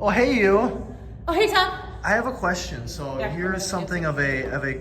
Oh, hey you. Oh, hey Tom. I have a question. So Yeah, you're something of a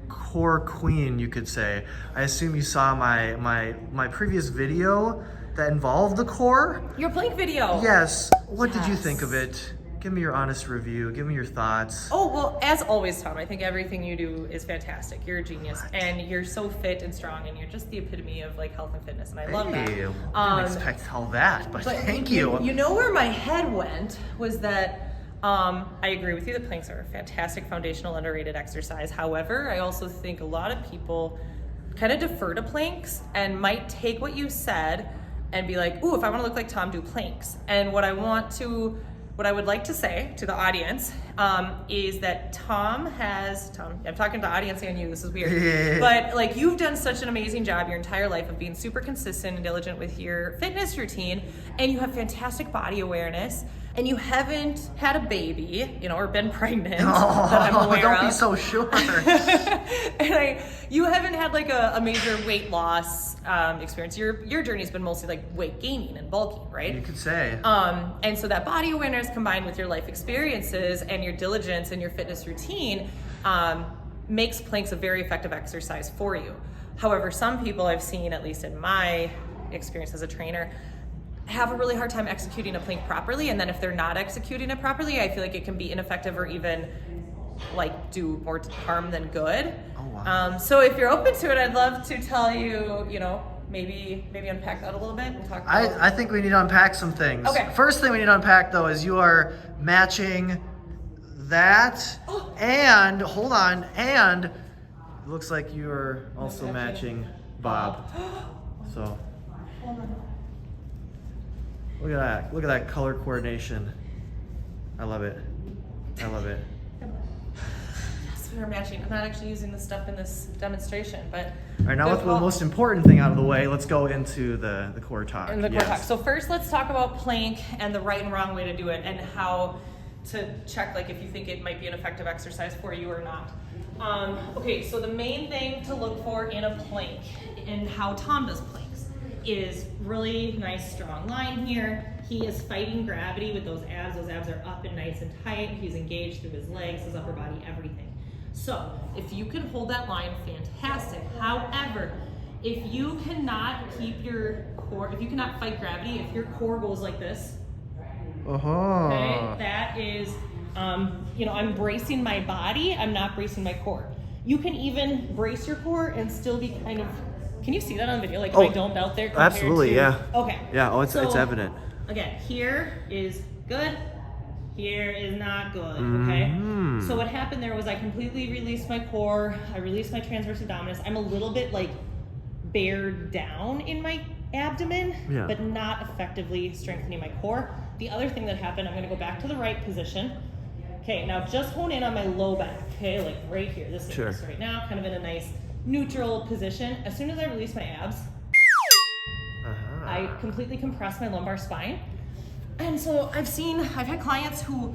core queen, you could say. I assume you saw my previous video that involved the core. Your plank video. Yes. What did you think of Yes. it? Give me your honest review. Give me your thoughts. Oh, well, as always, Tom, I think everything you do is fantastic. You're a genius, and you're so fit and strong, and you're just the epitome of like health and fitness, and I love that. Hey, I didn't expect all that, but thank you. You know where my head went was that I agree with you that planks are a fantastic foundational underrated exercise. However, I also think a lot of people kind of defer to planks and might take what you said and be like, ooh, if I want to look like Tom, do planks. And what I would like to say to the audience is that Tom, I'm talking to the audience and you, this is weird, Yeah. but like you've done such an amazing job your entire life of being super consistent and diligent with your fitness routine, and you have fantastic body awareness, and you haven't had a baby, or been pregnant that I'm aware don't of. be so sure. And you haven't had like a major weight loss experience. Your journey's been mostly like weight gaining and bulking, right? You could say. And so that body awareness combined with your life experiences and your diligence and your fitness routine makes planks a very effective exercise for you. However, some people I've seen, at least in my experience as a trainer, have a really hard time executing a plank properly, and then if they're not executing it properly, I feel like it can be ineffective or even like do more harm than good. Oh, wow. So if you're open to it, I'd love to tell you, maybe unpack that a little bit and talk about I think we need to unpack some things. Okay. First thing we need to unpack though is you are matching that and hold on, and it looks like you're also matching Bob. So look at that color coordination. I love it. Yes, we're matching. I'm not actually using this stuff in this demonstration, but All right, now with the most important thing out of the way, let's go into the core talk. in the core talk. So first, let's talk about plank and the right and wrong way to do it, and how to check like if you think it might be an effective exercise for you or not. Okay, so the main thing to look for in a plank and how Tom does planks is really nice strong line here. He is fighting gravity with those abs. Those abs are up and nice and tight. He's engaged through his legs, his upper body, everything. So if you can hold that line, fantastic. However, if you cannot keep your core, if you cannot fight gravity, if your core goes like this, okay, that is, I'm bracing my body, I'm not bracing my core. You can even brace your core and still be kind of, can you see that on video? Like if I domed out there compared absolutely, to, yeah. Okay. Yeah, it's evident. Again, here is good, here is not good, okay? So what happened there was I completely released my core, I released my transverse abdominis. I'm a little bit like bared down in my abdomen, but not effectively strengthening my core. The other thing that happened, I'm gonna go back to the right position. Okay, now just hone in on my low back, okay? Like right here, this is right now, kind of in a nice neutral position. As soon as I release my abs, I completely compress my lumbar spine. And so I've had clients who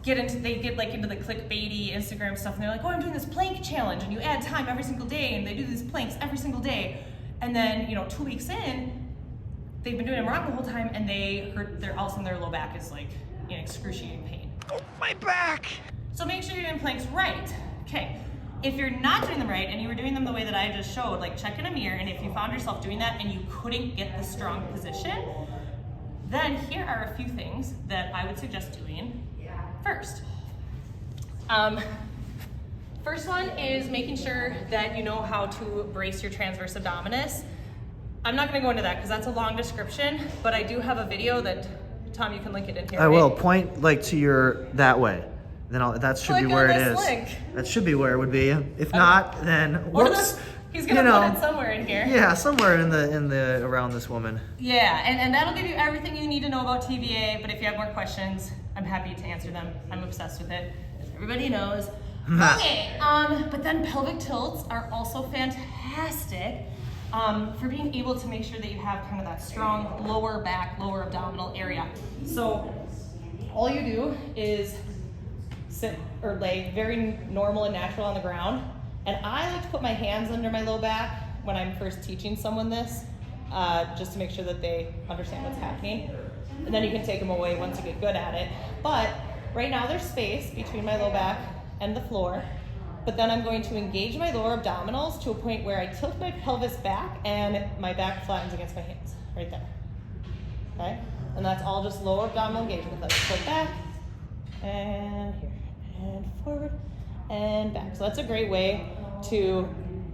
get into the clickbaity Instagram stuff, and they're like, oh, I'm doing this plank challenge, and you add time every single day, and they do these planks every single day. And then, 2 weeks in, they've been doing them wrong the whole time, and all of a sudden their low back is like in excruciating pain. Oh, my back! So make sure you're doing planks right. Okay. If you're not doing them right and you were doing them the way that I just showed, like check in a mirror, and if you found yourself doing that and you couldn't get the strong position, then here are a few things that I would suggest doing first. First one is making sure that you know how to brace your transverse abdominis. I'm not gonna go into that because that's a long description, but I do have a video that, Tom, you can link it in here. I will point like to your that way. Then that should be where it is. Link. That should be where it would be. If not, then whoops. He's gonna put it somewhere in here. Yeah, somewhere in the around this woman. Yeah, and that'll give you everything you need to know about TVA. But if you have more questions, I'm happy to answer them. I'm obsessed with it, as everybody knows. Okay, but then pelvic tilts are also fantastic for being able to make sure that you have kind of that strong lower back, lower abdominal area. So all you do is sit or lay very normal and natural on the ground. And I like to put my hands under my low back when I'm first teaching someone this, just to make sure that they understand what's happening. and then you can take them away once you get good at it. But right now there's space between my low back and the floor, but then I'm going to engage my lower abdominals to a point where I tilt my pelvis back and my back flattens against my hands, right there, okay? And that's all just lower abdominal engagement. Let's foot back, and here, and forward, and back. So that's a great way to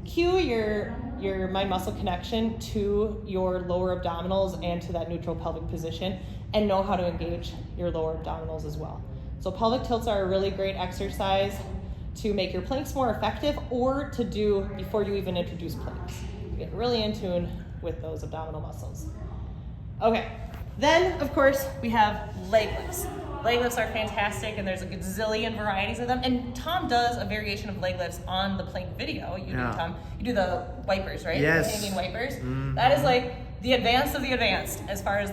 cue your mind muscle connection to your lower abdominals and to that neutral pelvic position, and know how to engage your lower abdominals as well. So pelvic tilts are a really great exercise to make your planks more effective, or to do before you even introduce planks. Get really in tune with those abdominal muscles. Okay, then of course we have leg lifts. Leg lifts are fantastic, and there's a gazillion varieties of them. And Tom does a variation of leg lifts on the plank video. You do, Tom. You do the wipers, right? Yes. The hanging wipers. Mm-hmm. That is like the advanced of the advanced as far as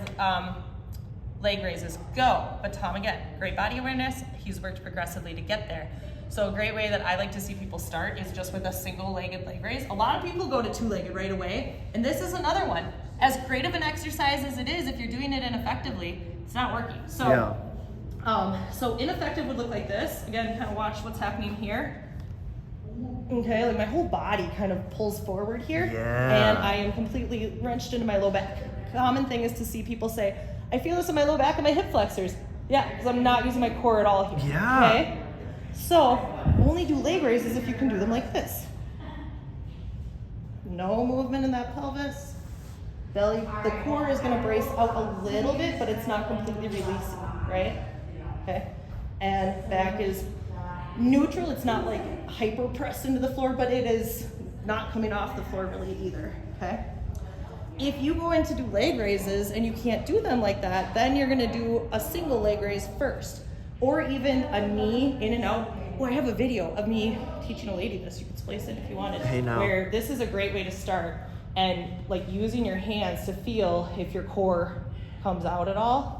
leg raises go. But Tom, again, great body awareness. He's worked progressively to get there. So a great way that I like to see people start is just with a single-legged leg raise. A lot of people go to two-legged right away, and this is another one. As great of an exercise as it is, if you're doing it ineffectively, it's not working. So. So ineffective would look like this. Again, kind of watch what's happening here. Okay, like my whole body kind of pulls forward here, and I am completely wrenched into my low back. Common thing is to see people say, I feel this in my low back and my hip flexors. Yeah, because I'm not using my core at all here. Yeah. Okay? So, only do leg raises if you can do them like this. No movement in that pelvis. Belly, the core is going to brace out a little bit, but it's not completely releasing, right? Okay, and back is neutral. It's not like hyper pressed into the floor, but it is not coming off the floor really either, okay? If you go in to do leg raises and you can't do them like that, then you're gonna do a single leg raise first, or even a knee in and out. Oh, I have a video of me teaching a lady this. You can splice it if you wanted. Hey, now. Where this is a great way to start, and like using your hands to feel if your core comes out at all.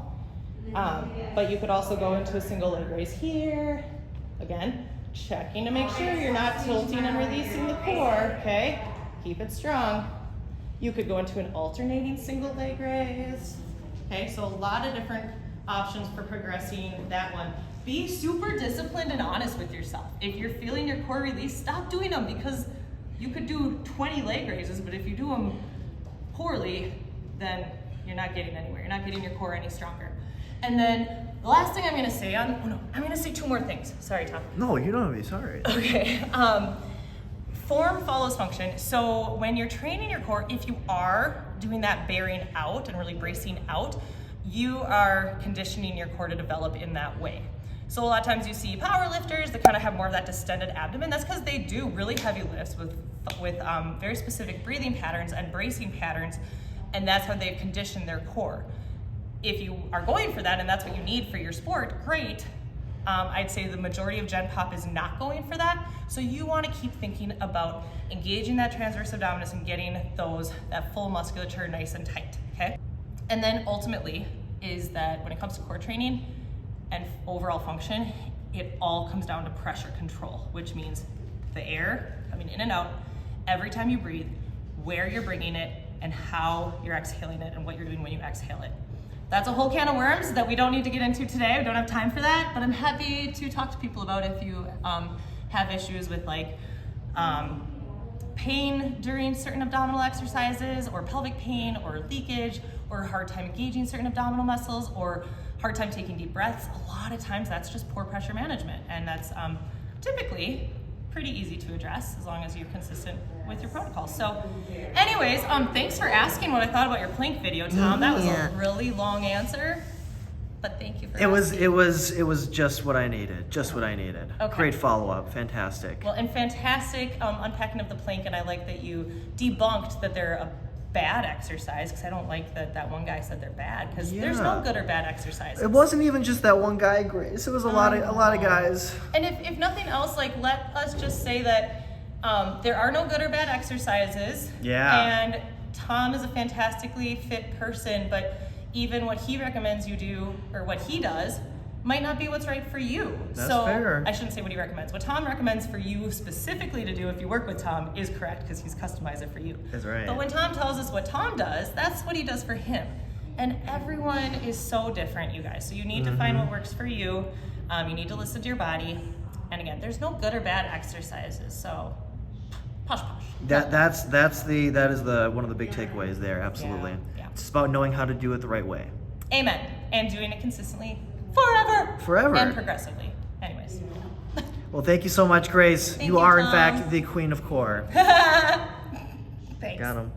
But you could also go into a single leg raise here. Again, checking to make sure you're not tilting and releasing the core, okay? Keep it strong. You could go into an alternating single leg raise. Okay, so a lot of different options for progressing that one. Be super disciplined and honest with yourself. If you're feeling your core release, stop doing them, because you could do 20 leg raises, but if you do them poorly, then you're not getting anywhere. You're not getting your core any stronger. And then the last thing I'm gonna say I'm gonna say two more things. Sorry, Tom. No, you don't have to be sorry. Okay, form follows function. So when you're training your core, if you are doing that bearing out and really bracing out, you are conditioning your core to develop in that way. So a lot of times you see power lifters that kind of have more of that distended abdomen. That's because they do really heavy lifts with very specific breathing patterns and bracing patterns, and that's how they've conditioned their core. If you are going for that and that's what you need for your sport, great. I'd say the majority of Gen Pop is not going for that. So you want to keep thinking about engaging that transverse abdominis and getting that full musculature nice and tight, okay? And then ultimately is that when it comes to core training and overall function, it all comes down to pressure control, which means the air coming in and out every time you breathe, where you're bringing it, and how you're exhaling it, and what you're doing when you exhale it. That's a whole can of worms that we don't need to get into today. We don't have time for that, but I'm happy to talk to people about if you have issues with like pain during certain abdominal exercises, or pelvic pain, or leakage, or a hard time engaging certain abdominal muscles, or hard time taking deep breaths. A lot of times that's just poor pressure management, and that's typically pretty easy to address as long as you're consistent with your protocol. So anyways, thanks for asking what I thought about your plank video, Tom. That was a really long answer, but thank you for asking. It was just what I needed. Just what I needed. Okay. Great follow-up. Fantastic. Well, and fantastic unpacking of the plank, and I like that you debunked that they're a bad exercise, because I don't like that one guy said they're bad, because there's no good or bad exercises. It wasn't even just that one guy, Grace. It was a lot of guys. And if nothing else, like, let us just say that there are no good or bad exercises. Yeah. And Tom is a fantastically fit person, but even what he recommends you do, or what he does, might not be what's right for you. That's so fair. I shouldn't say what he recommends. What Tom recommends for you specifically to do if you work with Tom is correct, because he's customized it for you. That's right. But when Tom tells us what Tom does, that's what he does for him. And everyone is so different, you guys. So you need to find what works for you. You need to listen to your body. And again, there's no good or bad exercises. So posh posh. That is one of the big takeaways there. Absolutely. Yeah. It's about knowing how to do it the right way. Amen. And doing it consistently forever. And progressively. Anyways. Well, thank you so much, Grace. Thank you you, are, in Tom. fact, the queen of core. Thanks. Got him.